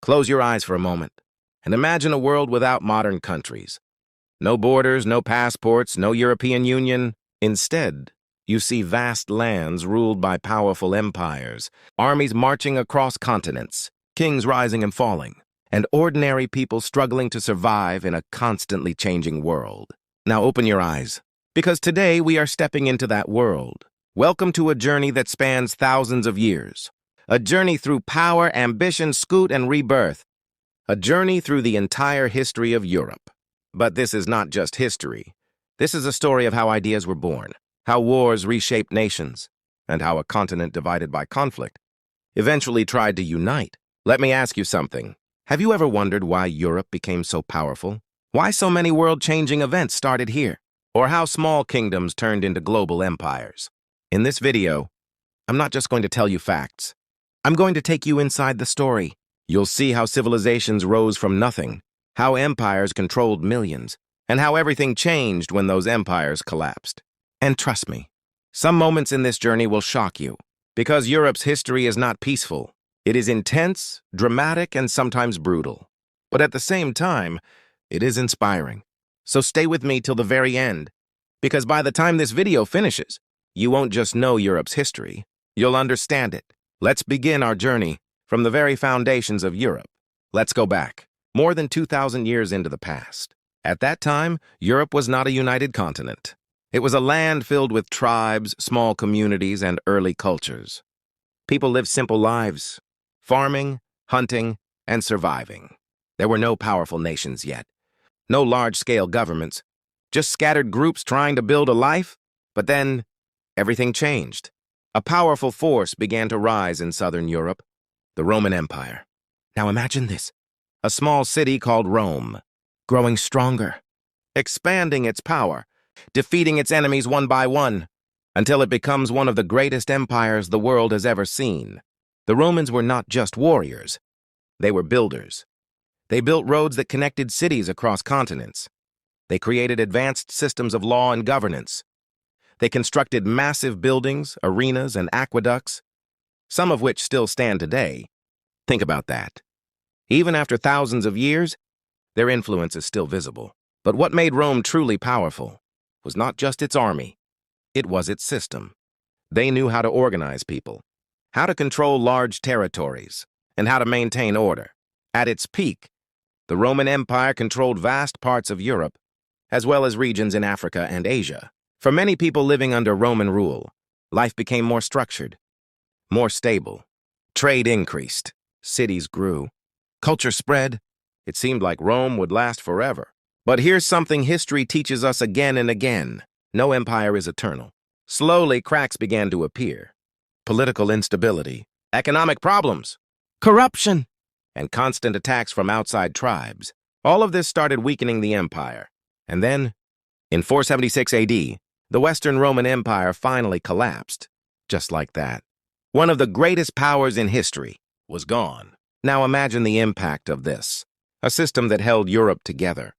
Close your eyes for a moment and imagine a world without modern countries. No borders, no passports, no European Union. Instead, you see vast lands ruled by powerful empires, armies marching across continents, kings rising and falling, and ordinary people struggling to survive in a constantly changing world. Now open your eyes, because today we are stepping into that world. Welcome to a journey that spans thousands of years. A journey through power, ambition, scoot, and rebirth. A journey through the entire history of Europe. But this is not just history. This is a story of how ideas were born, how wars reshaped nations, and how a continent divided by conflict eventually tried to unite. Let me ask you something. Have you ever wondered why Europe became so powerful? Why so many world-changing events started here? Or how small kingdoms turned into global empires? In this video, I'm not just going to tell you facts. I'm going to take you inside the story. You'll see how civilizations rose from nothing, how empires controlled millions, and how everything changed when those empires collapsed. And trust me, some moments in this journey will shock you, because Europe's history is not peaceful. It is intense, dramatic, and sometimes brutal. But at the same time, it is inspiring. So stay with me till the very end, because by the time this video finishes, you won't just know Europe's history, you'll understand it. Let's begin our journey from the very foundations of Europe. Let's go back, more than 2,000 years into the past. At that time, Europe was not a united continent. It was a land filled with tribes, small communities, and early cultures. People lived simple lives, farming, hunting, and surviving. There were no powerful nations yet, no large-scale governments, just scattered groups trying to build a life. But then, everything changed. A powerful force began to rise in southern Europe, the Roman Empire. Now imagine this, a small city called Rome, growing stronger, expanding its power, defeating its enemies one by one, until it becomes one of the greatest empires the world has ever seen. The Romans were not just warriors, they were builders. They built roads that connected cities across continents. They created advanced systems of law and governance. They constructed massive buildings, arenas, and aqueducts, some of which still stand today. Think about that. Even after thousands of years, their influence is still visible. But what made Rome truly powerful was not just its army, it was its system. They knew how to organize people, how to control large territories, and how to maintain order. At its peak, the Roman Empire controlled vast parts of Europe, as well as regions in Africa and Asia. For many people living under Roman rule, life became more structured, more stable. Trade increased, cities grew, culture spread. It seemed like Rome would last forever. But here's something history teaches us again and again. No empire is eternal. Slowly, cracks began to appear. Political instability, economic problems, corruption, and constant attacks from outside tribes. All of this started weakening the empire. And then, in 476 AD, the Western Roman Empire finally collapsed. Just like that. One of the greatest powers in history was gone. Now imagine the impact of this. A system that held Europe together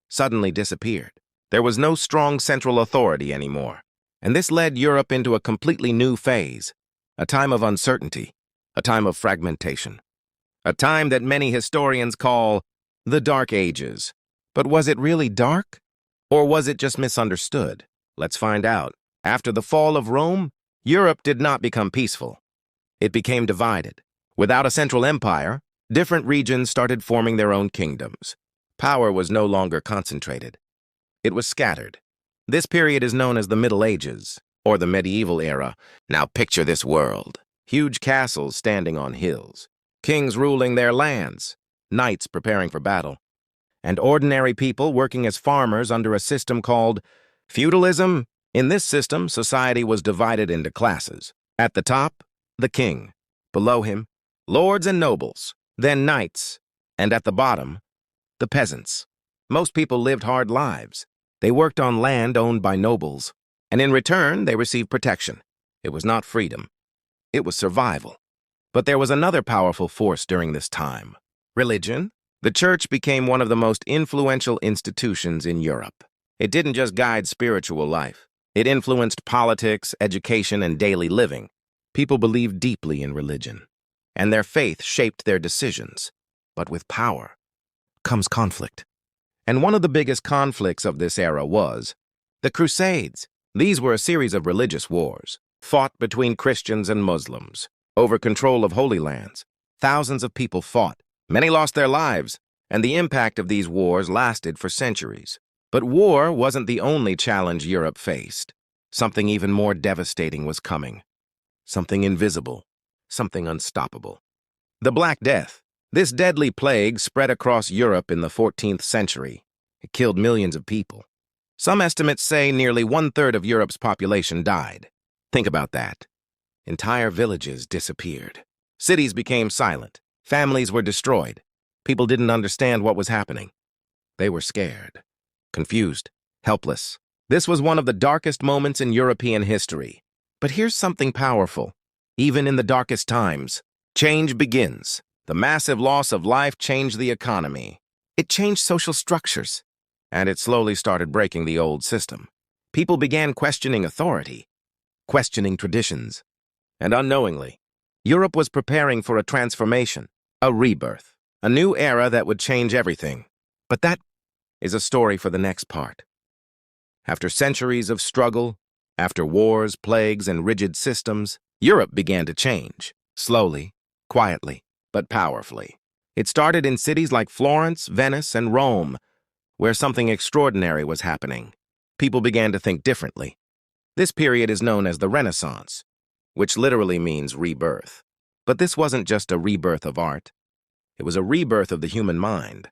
suddenly disappeared. There was no strong central authority anymore. And this led Europe into a completely new phase. A time of uncertainty. A time of fragmentation. A time that many historians call the Dark Ages. But was it really dark? Or was it just misunderstood? Let's find out. After the fall of Rome, Europe did not become peaceful. It became divided. Without a central empire, different regions started forming their own kingdoms. Power was no longer concentrated. It was scattered. This period is known as the Middle Ages, or the medieval era. Now picture this world. Huge castles standing on hills, kings ruling their lands, knights preparing for battle, and ordinary people working as farmers under a system called feudalism. In this system, society was divided into classes. At the top, the king. Below him, lords and nobles, then knights. And at the bottom, the peasants. Most people lived hard lives. They worked on land owned by nobles, and in return, they received protection. It was not freedom. It was survival. But there was another powerful force during this time. Religion. The church became one of the most influential institutions in Europe. It didn't just guide spiritual life. It influenced politics, education, and daily living. People believed deeply in religion, and their faith shaped their decisions. But with power comes conflict. And one of the biggest conflicts of this era was the Crusades. These were a series of religious wars, fought between Christians and Muslims, over control of holy lands. Thousands of people fought, many lost their lives, and the impact of these wars lasted for centuries. But war wasn't the only challenge Europe faced. Something even more devastating was coming. Something invisible, something unstoppable. The Black Death. This deadly plague spread across Europe in the 14th century. It killed millions of people. Some estimates say nearly 1/3 of Europe's population died. Think about that. Entire villages disappeared. Cities became silent. Families were destroyed. People didn't understand what was happening. They were scared, confused, helpless. This was one of the darkest moments in European history. But here's something powerful. Even in the darkest times, change begins. The massive loss of life changed the economy. It changed social structures. And it slowly started breaking the old system. People began questioning authority, questioning traditions. And unknowingly, Europe was preparing for a transformation, a rebirth, a new era that would change everything. But that is a story for the next part. After centuries of struggle, after wars, plagues, and rigid systems, Europe began to change, slowly, quietly, but powerfully. It started in cities like Florence, Venice, and Rome, where something extraordinary was happening. People began to think differently. This period is known as the Renaissance, which literally means rebirth. But this wasn't just a rebirth of art. It was a rebirth of the human mind.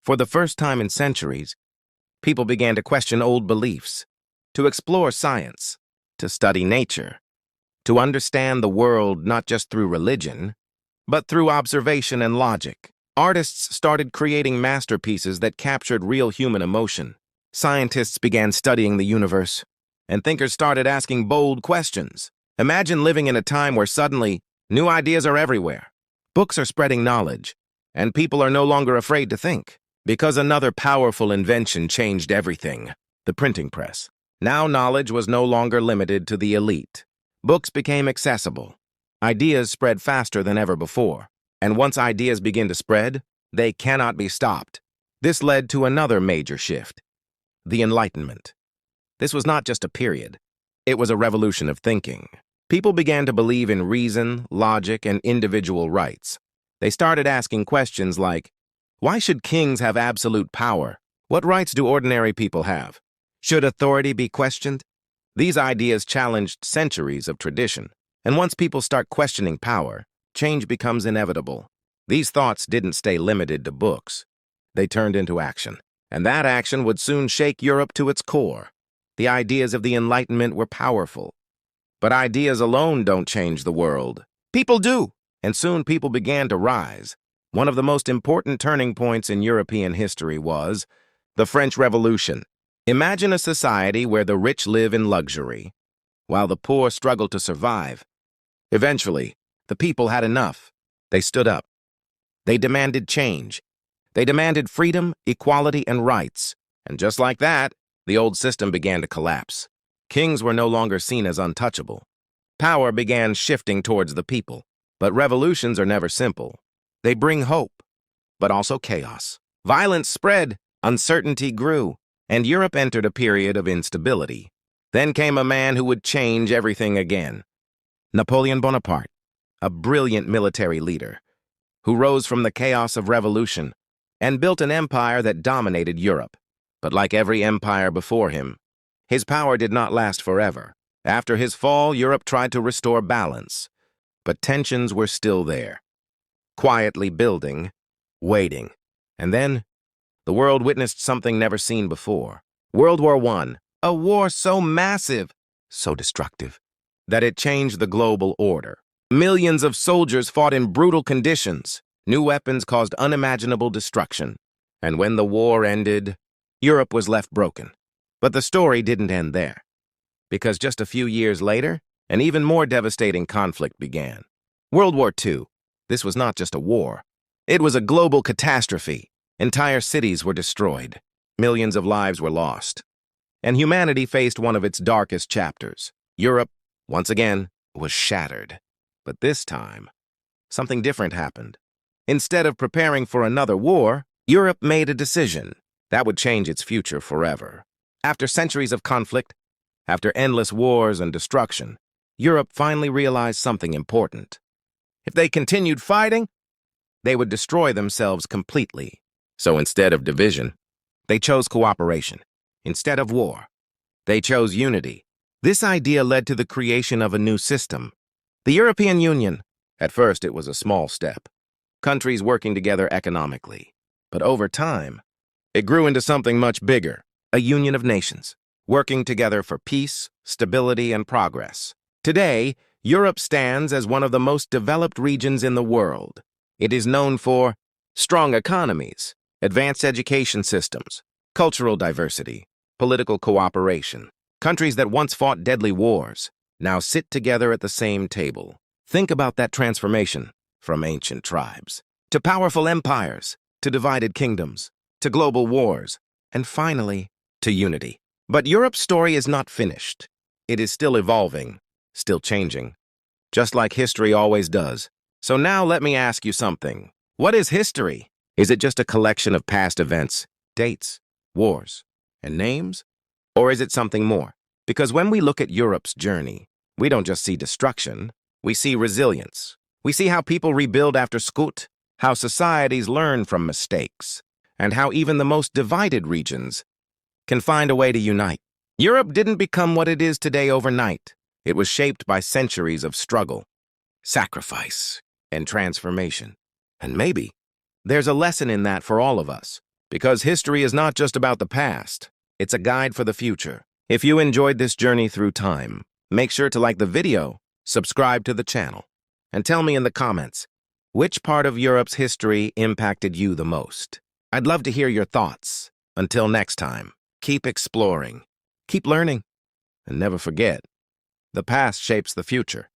For the first time in centuries, people began to question old beliefs, to explore science, to study nature, to understand the world not just through religion, but through observation and logic. Artists started creating masterpieces that captured real human emotion. Scientists began studying the universe, and thinkers started asking bold questions. Imagine living in a time where suddenly new ideas are everywhere. Books are spreading knowledge, and people are no longer afraid to think. Because another powerful invention changed everything, the printing press. Now knowledge was no longer limited to the elite. Books became accessible. Ideas spread faster than ever before. And once ideas begin to spread, they cannot be stopped. This led to another major shift, the Enlightenment. This was not just a period. It was a revolution of thinking. People began to believe in reason, logic, and individual rights. They started asking questions like, why should kings have absolute power? What rights do ordinary people have? Should authority be questioned? These ideas challenged centuries of tradition. And once people start questioning power, change becomes inevitable. These thoughts didn't stay limited to books. They turned into action. And that action would soon shake Europe to its core. The ideas of the Enlightenment were powerful. But ideas alone don't change the world. People do. And soon people began to rise. One of the most important turning points in European history was the French Revolution. Imagine a society where the rich live in luxury, while the poor struggle to survive. Eventually, the people had enough. They stood up. They demanded change. They demanded freedom, equality, and rights. And just like that, the old system began to collapse. Kings were no longer seen as untouchable. Power began shifting towards the people. But revolutions are never simple. They bring hope, but also chaos. Violence spread, uncertainty grew, and Europe entered a period of instability. Then came a man who would change everything again. Napoleon Bonaparte, a brilliant military leader, who rose from the chaos of revolution and built an empire that dominated Europe. But like every empire before him, his power did not last forever. After his fall, Europe tried to restore balance, but tensions were still there, quietly building, waiting. And then, the world witnessed something never seen before. World War I, a war so massive, so destructive, that it changed the global order. Millions of soldiers fought in brutal conditions. New weapons caused unimaginable destruction. And when the war ended, Europe was left broken. But the story didn't end there. Because just a few years later, an even more devastating conflict began. World War II. This was not just a war. It was a global catastrophe. Entire cities were destroyed. Millions of lives were lost. And humanity faced one of its darkest chapters. Europe, once again, was shattered. But this time, something different happened. Instead of preparing for another war, Europe made a decision that would change its future forever. After centuries of conflict, after endless wars and destruction, Europe finally realized something important. If they continued fighting, they would destroy themselves completely. So instead of division, they chose cooperation. Instead of war, they chose unity. This idea led to the creation of a new system, the European Union. At first, it was a small step, countries working together economically. But over time, it grew into something much bigger, a union of nations, working together for peace, stability, and progress. Today, Europe stands as one of the most developed regions in the world. It is known for strong economies, advanced education systems, cultural diversity, political cooperation. Countries that once fought deadly wars now sit together at the same table. Think about that transformation from ancient tribes to powerful empires, to divided kingdoms, to global wars, and finally, to unity. But Europe's story is not finished. It is still evolving, still changing, just like history always does. So now let me ask you something. What is history? Is it just a collection of past events, dates, wars, and names? Or is it something more? Because when we look at Europe's journey, we don't just see destruction, we see resilience. We see how people rebuild after scout, how societies learn from mistakes, and how even the most divided regions can find a way to unite. Europe didn't become what it is today overnight. It was shaped by centuries of struggle, sacrifice, and transformation. And maybe there's a lesson in that for all of us, because history is not just about the past, it's a guide for the future. If you enjoyed this journey through time, make sure to like the video, subscribe to the channel, and tell me in the comments, which part of Europe's history impacted you the most? I'd love to hear your thoughts. Until next time, keep exploring, keep learning, and never forget, the past shapes the future.